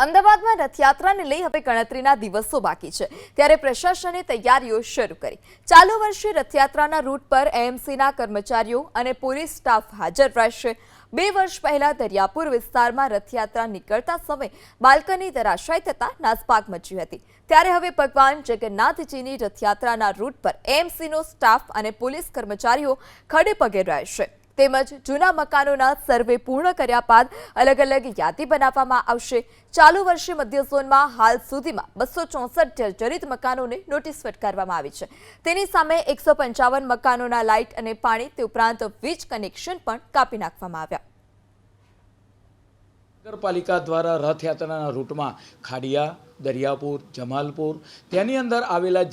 અમદાવાદમાં રથયાત્રાને લઈ હવે ગણતરીના દિવસો બાકી છે ત્યારે પ્રશાસને તૈયારીઓ શરૂ કરી। ચાલુ વર્ષે રથયાત્રાના રૂટ પર એએમસીના કર્મચારીઓ અને પોલીસ સ્ટાફ હાજર રહેશે। 2 વર્ષ પહેલા દરિયાપુર વિસ્તારમાં રથયાત્રા નીકળતા સમયે બાલ્કની ધરાશાયી થતા નાસભાગ મચી હતી, ત્યારે હવે ભગવાન જગન્નાથજીની રથયાત્રાના રૂટ પર એએમસીનો સ્ટાફ અને પોલીસ કર્મચારીઓ ખડે પગે રહેશે। તેમજ જૂના મકાનોના સર્વે પૂર્ણ કર્યા બાદ અલગ અલગ યાદી બનાવવામાં આવશે। ચાલુ વર્ષે મધ્ય ઝોનમાં હાલ સુધીમાં 264 જર્જરિત મકાનોને નોટિસ ફટકારવામાં આવી છે। તેની સામે 155 મકાનોના લાઇટ અને પાણી તે ઉપરાંત વીજ કનેક્શન પણ કાપી નાખવામાં આવ્યા। નગરપાલિકા દ્વારા રથયાત્રાના રૂટમાં ખાડિયા, દરિયાપુર, જમાલપુર તેની અંદર આવેલા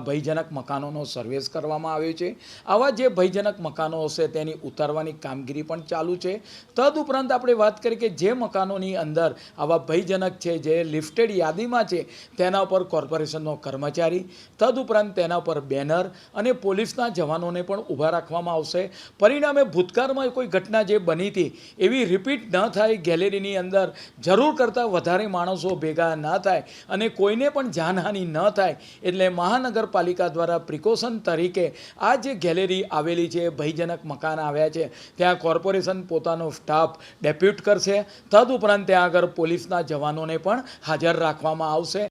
ભયજનક મકાનોનો સર્વેસ કરવામાં આવ્યો છે। આવા જે ભયજનક મકાનો હશે તેની ઉતારવાની કામગીરી પણ ચાલુ છે। તદુપરાંત આપણે વાત કરીએ કે જે મકાનોની અંદર આવા ભયજનક છે, જે લિફ્ટેડ યાદીમાં છે, તેના ઉપર કોર્પોરેશનનો કર્મચારી, તદુપરાંત તેના પર બેનર અને પોલીસના જવાનોને પણ ઊભા રાખવામાં આવશે। પરિણામે ભૂતકાળમાં કોઈ ઘટના જે બની હતી એવી રિપીટ ન થાય, ગેલેરીની અંદર જરૂર કરતાં વધારે માણસો ભેગા ન થાય અને કોઈને પણ જાનહાનિ ન થાય, એટલે મહાનગરપાલિકા દ્વારા પ્રિકોશન તરીકે આ જે ગેલેરી આવેલી છે, ભયજનક મકાન આવ્યા છે, ત્યાં કોર્પોરેશન પોતાનો સ્ટાફ ડેપ્યુટ કરશે। તદુપરાંત ત્યાં આગળ પોલીસના જવાનોને પણ હાજર રાખવામાં આવશે।